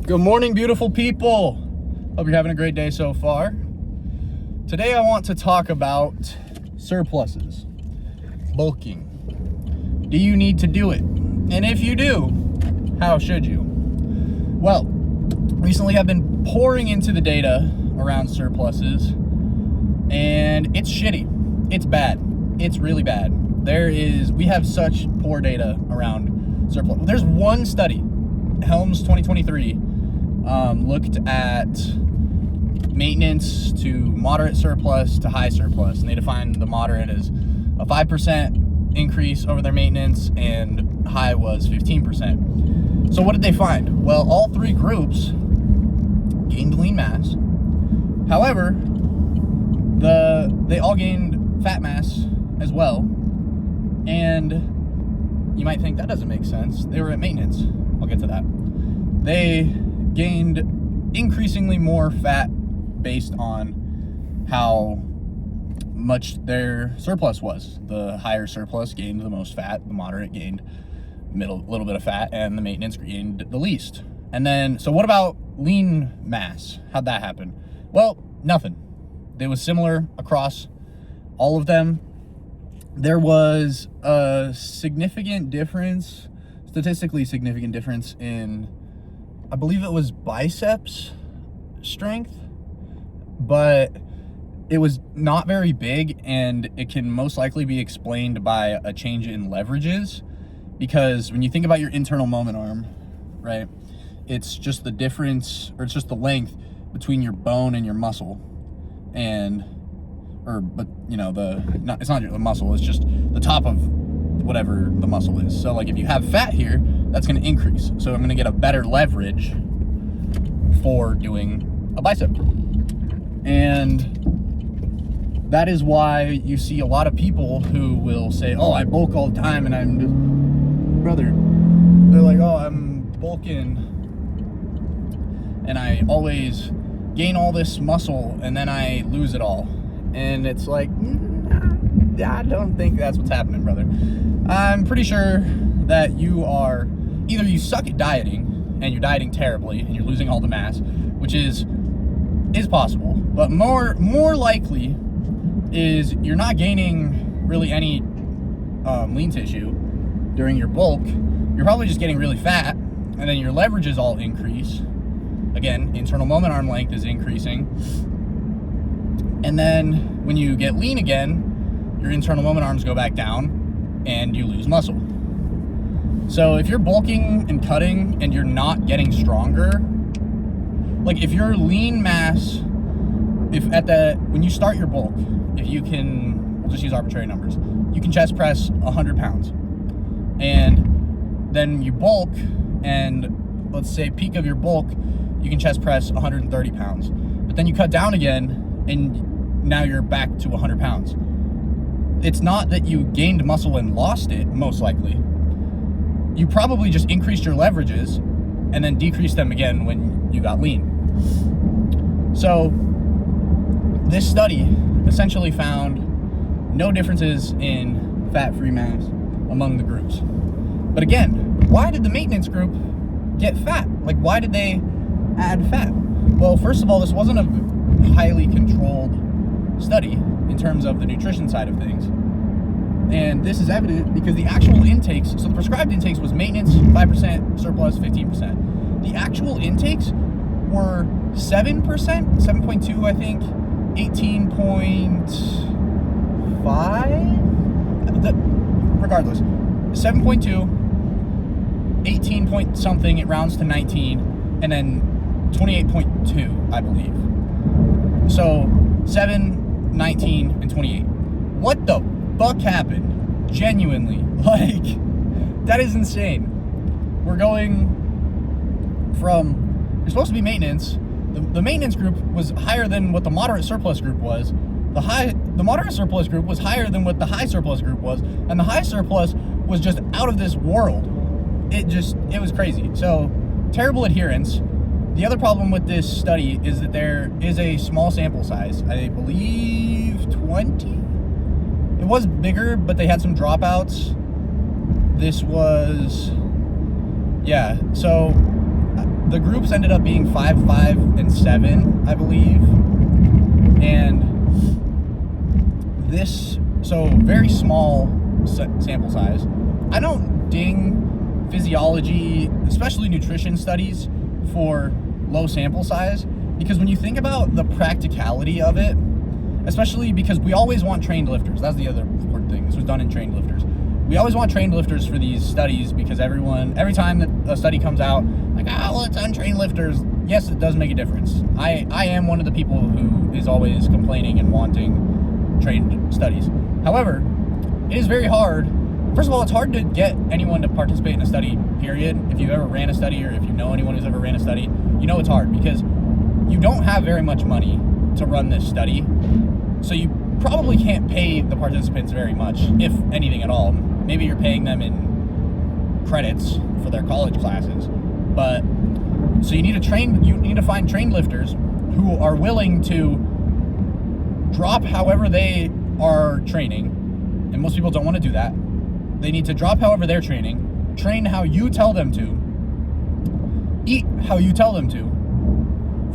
Good morning, beautiful people. Hope you're having a great day so far. Today I want to talk about surpluses, bulking. Do you need to do it? And if you do, how should you? Well, recently I've been pouring into the data around surpluses, and it's shitty. It's bad. It's really bad. We have such poor data around surplus. There's one study, Helms 2023, looked at maintenance to moderate surplus to high surplus, and they defined the moderate as a 5% increase over their maintenance, and high was 15%. So what did they find? Well, all three groups gained lean mass. However, they all gained fat mass as well, and you might think that doesn't make sense. They were at maintenance. I'll get to that. They gained increasingly more fat based on how much their surplus was. The higher surplus gained the most fat, the moderate gained little bit of fat, and the maintenance gained the least. And then, so what about lean mass? How'd that happen? Well, nothing. It was similar across all of them. There was a significant difference, statistically significant difference in, I believe it was biceps strength, but it was not very big, and it can most likely be explained by a change in leverages, because when you think about your internal moment arm, right, it's just the difference, or it's just the length between your bone and your muscle, it's not the muscle, it's just the top of whatever the muscle is. So like if you have fat here, that's going to increase. So I'm going to get a better leverage for doing a bicep. And that is why you see a lot of people who will say, oh, I bulk all the time, and I'm just, brother, they're like, oh, I'm bulking, and I always gain all this muscle, and then I lose it all. And it's like, I don't think that's what's happening, brother. I'm pretty sure that either you suck at dieting, and you're dieting terribly, and you're losing all the mass, which is possible, but more likely is you're not gaining really any lean tissue during your bulk. You're probably just getting really fat, and then your leverages all increase. Again, internal moment arm length is increasing. And then when you get lean again, your internal moment arms go back down and you lose muscle. So if you're bulking and cutting and you're not getting stronger, like if your lean mass, when you start your bulk, if you can, we'll just use arbitrary numbers, you can chest press 100 pounds. And then you bulk, and let's say peak of your bulk, you can chest press 130 pounds. But then you cut down again, and now you're back to 100 pounds. It's not that you gained muscle and lost it, most likely. You probably just increased your leverages and then decreased them again when you got lean. So this study essentially found no differences in fat-free mass among the groups. But again, why did the maintenance group get fat? Like, why did they add fat? Well, first of all, this wasn't a highly controlled study in terms of the nutrition side of things. And this is evident because the actual intakes, so the prescribed intakes was maintenance, 5%, surplus, 15%. The actual intakes were 7%, 7.2, I think, 18.5, regardless, 7.2, 18 point something, it rounds to 19, and then 28.2, I believe. So 7, 19, and 28. What the fuck happened? Genuinely. Like, that is insane. We're going from, you're supposed to be maintenance. The maintenance group was higher than what the moderate surplus group was. The moderate surplus group was higher than what the high surplus group was. And the high surplus was just out of this world. It was crazy. So, terrible adherence. The other problem with this study is that there is a small sample size. I believe 20? It was bigger, but they had some dropouts. This was, yeah, so the groups ended up being 5, 5, and 7, I believe. And this, so very small sample size. I don't ding physiology, especially nutrition studies, for low sample size, because when you think about the practicality of it, especially because we always want trained lifters. That's the other important thing. This was done in trained lifters. We always want trained lifters for these studies because every time that a study comes out, like, well, it's untrained lifters. Yes, it does make a difference. I am one of the people who is always complaining and wanting trained studies. However, it is very hard. First of all, it's hard to get anyone to participate in a study, period. If you've ever ran a study, or if you know anyone who's ever ran a study, you know it's hard because you don't have very much money to run this study. So you probably can't pay the participants very much, if anything at all. Maybe you're paying them in credits for their college classes. But so you need to find trained lifters who are willing to drop however they are training. And most people don't want to do that. They need to drop however they're training, train how you tell them to, eat how you tell them to,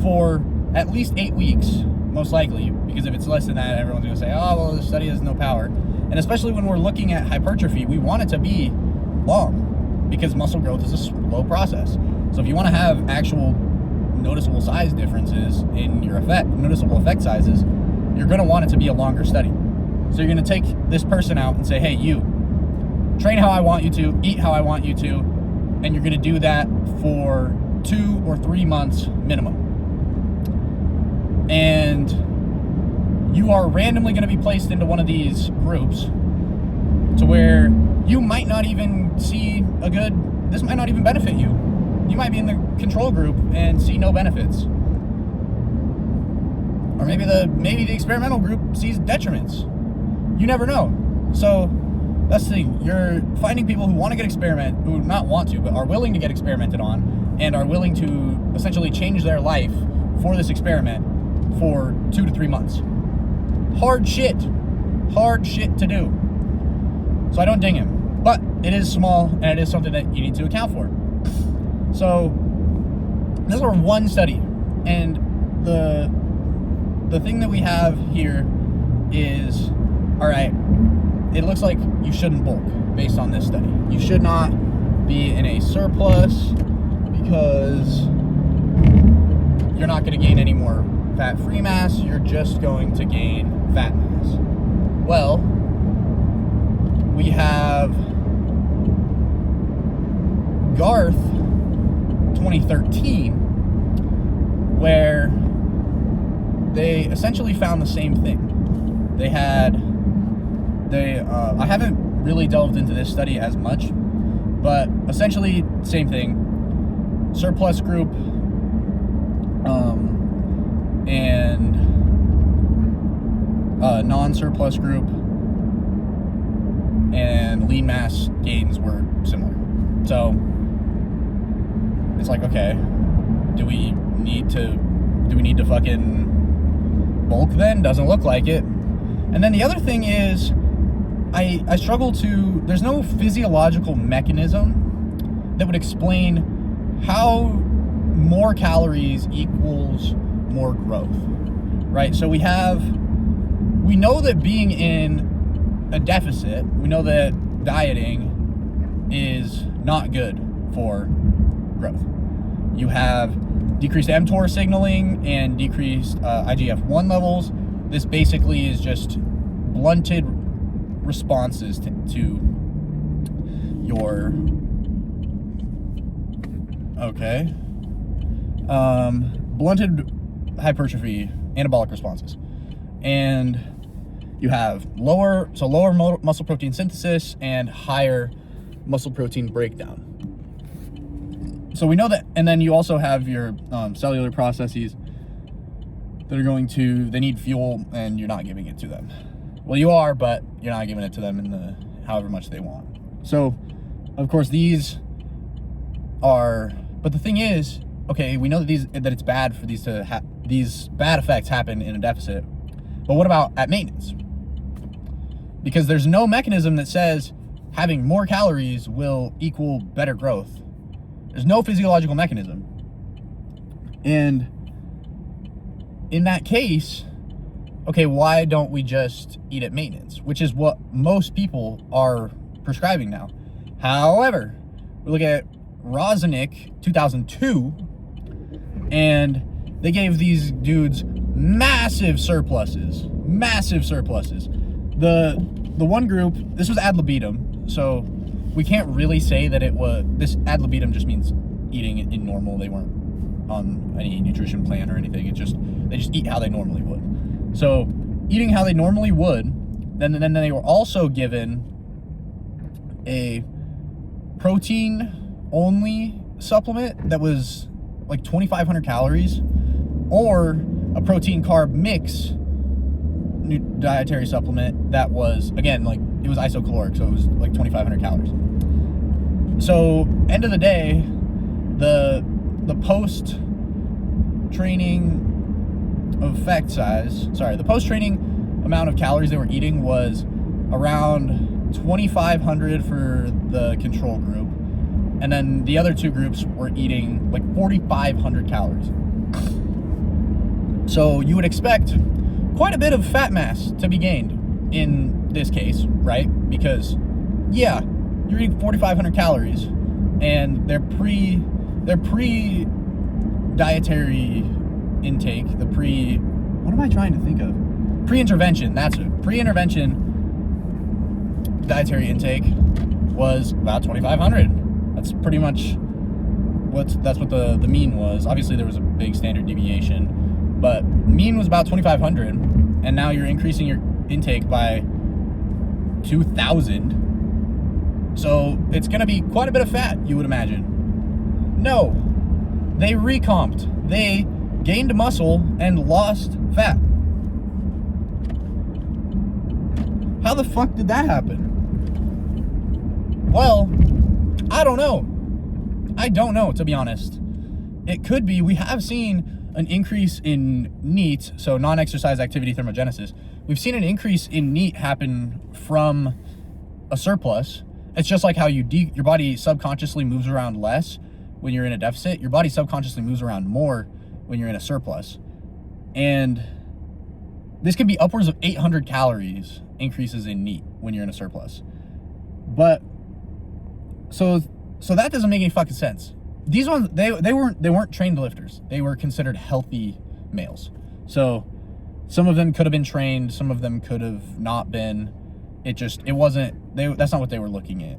for at least 8 weeks, most likely, because if it's less than that, everyone's going to say, oh, well, the study has no power. And especially when we're looking at hypertrophy, we want it to be long, because muscle growth is a slow process. So if you want to have actual noticeable size differences in your noticeable effect sizes, you're going to want it to be a longer study. So you're going to take this person out and say, hey, you, train how I want you to, eat how I want you to, and you're going to do that for 2 or 3 months minimum. And you are randomly going to be placed into one of these groups to where you might not even see this might not even benefit you. You might be in the control group and see no benefits. Or maybe the experimental group sees detriments. You never know. So that's the thing. You're finding people who want to get who not want to, but are willing to get experimented on, and are willing to essentially change their life for this experiment for 2 to 3 months. Hard shit to do. So I don't ding him, but it is small, and it is something that you need to account for. So this is our one study, and the thing that we have here is, all right, it looks like you shouldn't bulk based on this study. You should not be in a surplus because you're not going to gain any more fat-free mass. You're just going to gain fat mass. Well, we have Garth 2013, where they essentially found the same thing. I haven't really delved into this study as much, but essentially same thing. Surplus group and non-surplus group, and lean mass gains were similar. So it's like, okay, do we need to fucking bulk then? Doesn't look like it. And then the other thing is, I struggle to, there's no physiological mechanism that would explain how more calories equals more growth, right? So we know that being in a deficit, we know that dieting is not good for growth. You have decreased mTOR signaling and decreased IGF-1 levels. This basically is just blunted responses to your blunted hypertrophy anabolic responses. And you have lower muscle protein synthesis and higher muscle protein breakdown. So we know that, and then you also have your cellular processes that are they need fuel, and you're not giving it to them. Well, you are, but you're not giving it to them in the however much they want. So, of course, these are, but the thing is, okay, we know that it's bad for these bad effects happen in a deficit, but what about at maintenance? Because there's no mechanism that says having more calories will equal better growth. There's no physiological mechanism. And in that case, okay, why don't we just eat at maintenance, which is what most people are prescribing now. However, we look at Rozenek 2002, and they gave these dudes massive surpluses. The one group, this was ad libitum, so we can't really say that it was, this ad libitum just means eating in normal. They weren't on any nutrition plan or anything. They just eat how they normally would. So eating how they normally would, then they were also given a protein only supplement that was like 2,500 calories, or a protein carb mix dietary supplement that was, again, like, it was isocaloric, so it was like 2,500 calories. So end of the day, the post training the post training amount of calories they were eating was around 2,500 for the control group, and then the other two groups were eating like 4,500 calories. So you would expect quite a bit of fat mass to be gained in this case, right? Because, yeah, you're eating 4,500 calories, and their pre dietary intake, what am I trying to think of? Pre-intervention, that's it. Pre-intervention dietary intake was about 2,500. That's pretty much what the mean was. Obviously, there was a big standard deviation, but mean was about 2,500, and now you're increasing your intake by 2,000. So it's going to be quite a bit of fat, you would imagine. No, they recomped. They gained muscle and lost fat. How the fuck did that happen? Well, I don't know. To be honest. It could be, we have seen an increase in NEAT, so non-exercise activity thermogenesis. We've seen an increase in NEAT happen from a surplus. It's just like how your body subconsciously moves around less when you're in a deficit. Your body subconsciously moves around more when you're in a surplus. And this can be upwards of 800 calories increases in NEAT when you're in a surplus. But so that doesn't make any fucking sense. These ones, they weren't trained lifters. They were considered healthy males. So some of them could have been trained, some of them could have not been. That's not what they were looking at.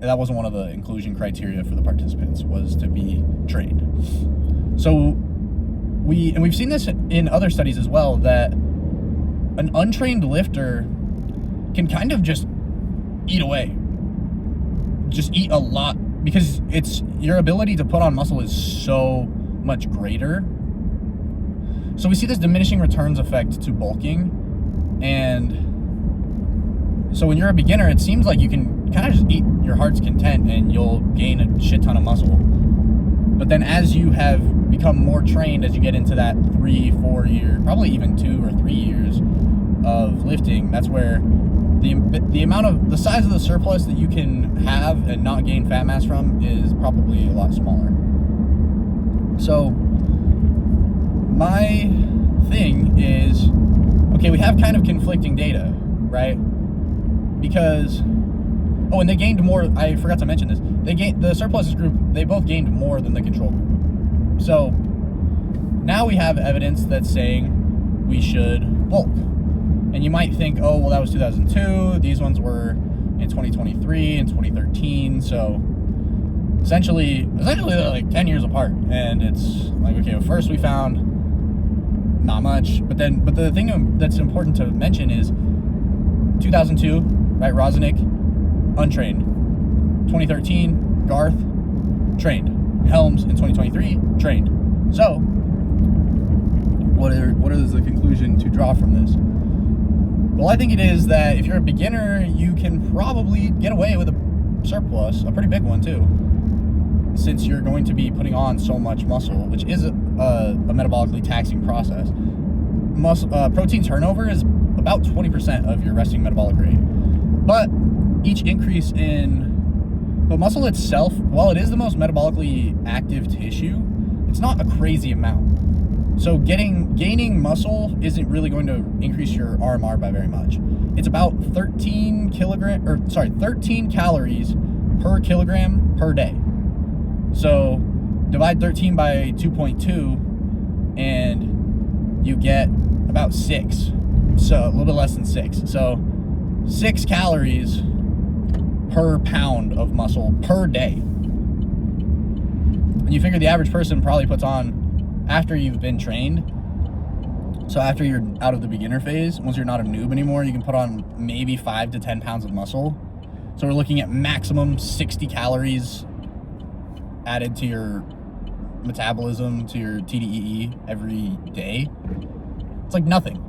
That wasn't one of the inclusion criteria for the participants, was to be trained. So we've seen this in other studies as well, that an untrained lifter can kind of just eat away. Just eat a lot, because your ability to put on muscle is so much greater. So we see this diminishing returns effect to bulking, and so when you're a beginner, it seems like you can kind of just eat your heart's content and you'll gain a shit ton of muscle. But then as you have become more trained, as you get into that 3-4 year, probably even 2 or 3 years of lifting, that's where the size of the surplus that you can have and not gain fat mass from is probably a lot smaller. So my thing is, okay, we have kind of conflicting data, right? Because, and they gained more. I forgot to mention this. The surpluses group, they both gained more than the control group. So now we have evidence that's saying we should bulk. And you might think, oh, well, that was 2002. These ones were in 2023 and 2013. So essentially they're like 10 years apart. And it's like, okay, well, first we found not much. But the thing that's important to mention is 2002, right? Rozenek, untrained. 2013, Garth, trained. Helms in 2023, trained. So what is the conclusion to draw from this? Well, I think it is that if you're a beginner, you can probably get away with a surplus, a pretty big one too, since you're going to be putting on so much muscle, which is a metabolically taxing process. Protein turnover is about 20% of your resting metabolic rate. But muscle itself, while it is the most metabolically active tissue, It's not a crazy amount. So gaining muscle isn't really going to increase your RMR by very much. It's about 13 calories per kilogram per day. So divide 13 by 2.2 and you get about 6. So a little bit less than 6. So 6 calories per pound of muscle per day. And you figure the average person probably puts on, after you've been trained, so after you're out of the beginner phase, once you're not a noob anymore, you can put on maybe 5 to 10 pounds of muscle. So we're looking at maximum 60 calories added to your metabolism, to your TDEE every day. It's like nothing.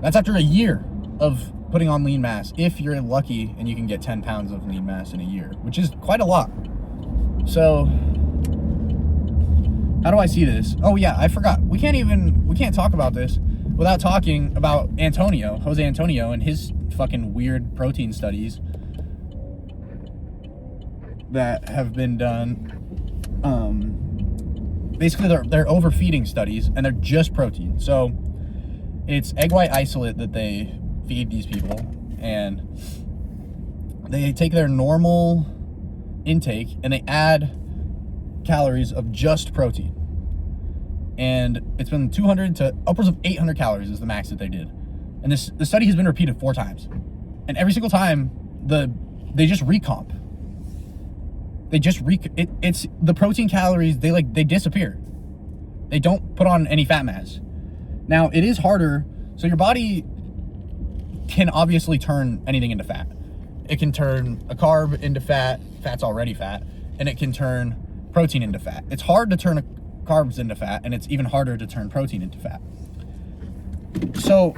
That's after a year of putting on lean mass, if you're lucky and you can get 10 pounds of lean mass in a year, which is quite a lot. So how do I see this? Oh yeah, I forgot. We can't talk about this without talking about Jose Antonio, and his fucking weird protein studies that have been done. Basically they're overfeeding studies, and they're just protein. So it's egg white isolate that they feed these people, and they take their normal intake and they add calories of just protein. And it's been 200 to upwards of 800 calories is the max that they did. And the study has been repeated 4 times. And every single time they just recomp. It's the protein calories, they disappear. They don't put on any fat mass. Now, it is harder. So your body can obviously turn anything into fat. It can turn a carb into fat. Fat's already fat. And it can turn protein into fat. It's hard to turn carbs into fat, and it's even harder to turn protein into fat. So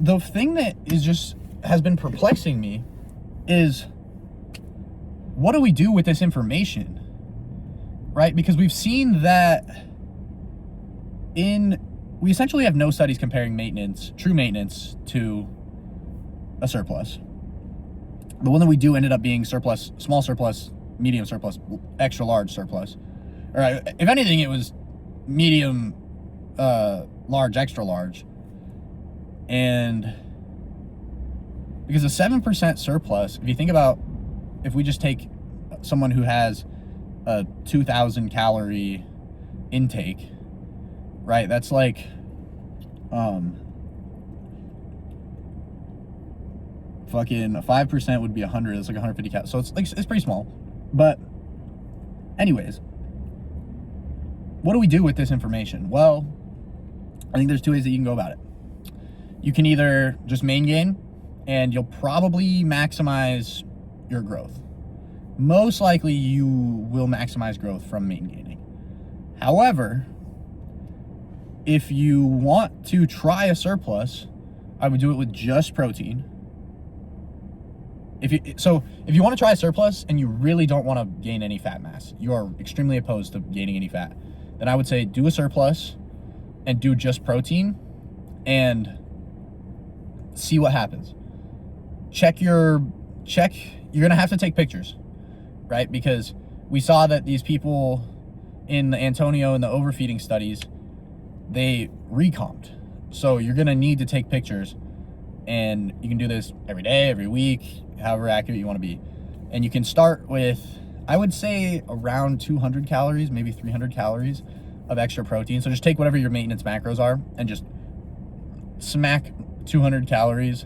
the thing that has been perplexing me is, what do we do with this information? Right? Because we've seen that we essentially have no studies comparing true maintenance to a surplus. The one that we do ended up being surplus, small surplus, medium surplus, extra large surplus. Or if anything, it was medium, large, extra large. And because a 7% surplus, if you think about, if we just take someone who has a 2,000 calorie intake, right? That's like, fucking 5% would be 100. It's like 150 calories. So it's pretty small. But anyways, what do we do with this information? Well, I think there's 2 ways that you can go about it. You can either just main gain, and you'll probably maximize your growth. Most likely you will maximize growth from main gaining. However, if you want to try a surplus, I would do it with just protein. If you want to try a surplus and you really don't want to gain any fat mass, you are extremely opposed to gaining any fat, then I would say do a surplus and do just protein and see what happens. You're going to have to take pictures, right? Because we saw that these people in the Antonio and the overfeeding studies, they recomped. So you're going to need to take pictures, and you can do this every day, every week, however accurate you want to be. And you can start with, I would say, around 200 calories, maybe 300 calories of extra protein. So just take whatever your maintenance macros are and just smack 200 calories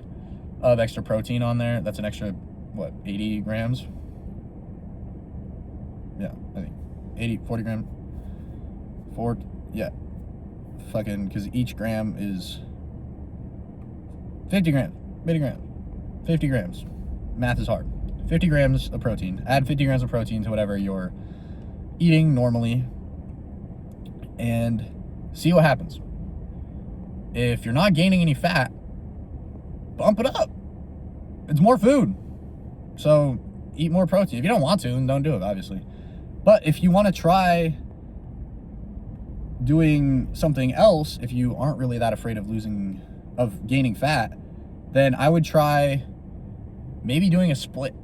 of extra protein on there. That's an extra, 80 grams? Yeah, I think 40 grams. Because each gram is 50 grams, 50 grams. Math is hard. 50 grams of protein. Add 50 grams of protein to whatever you're eating normally and see what happens. If you're not gaining any fat, bump it up. It's more food. So eat more protein. If you don't want to, then don't do it, obviously. But if you want to try doing something else, if you aren't really that afraid of gaining fat, then I would try maybe doing a split.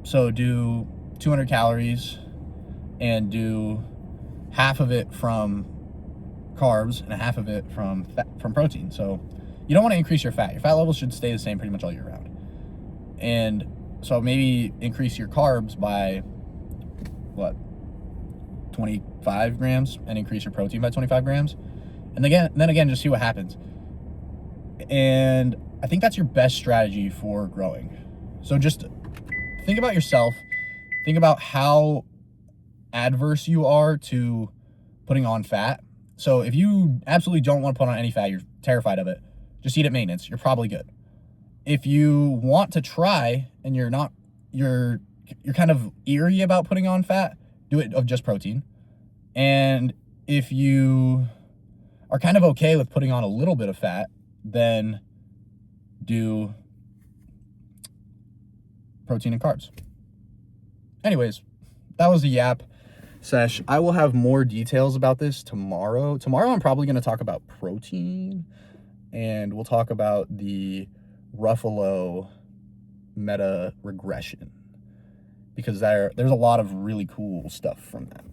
So do 200 calories and do half of it from carbs and half of it from protein. So you don't want to increase your fat. Your fat levels should stay the same pretty much all year round. And so maybe increase your carbs by what, 25 grams, and increase your protein by 25 grams. And then again, just see what happens. And I think that's your best strategy for growing. So just think about yourself. Think about how adverse you are to putting on fat. So if you absolutely don't want to put on any fat, you're terrified of it, just eat at maintenance. You're probably good. If you want to try and you're kind of eerie about putting on fat, do it of just protein. And if you are kind of okay with putting on a little bit of fat, then do protein and carbs. Anyways, that was the yap sesh. I will have more details about this tomorrow. Tomorrow I'm probably going to talk about protein, and we'll talk about the Ruffalo meta regression, because there's a lot of really cool stuff from that.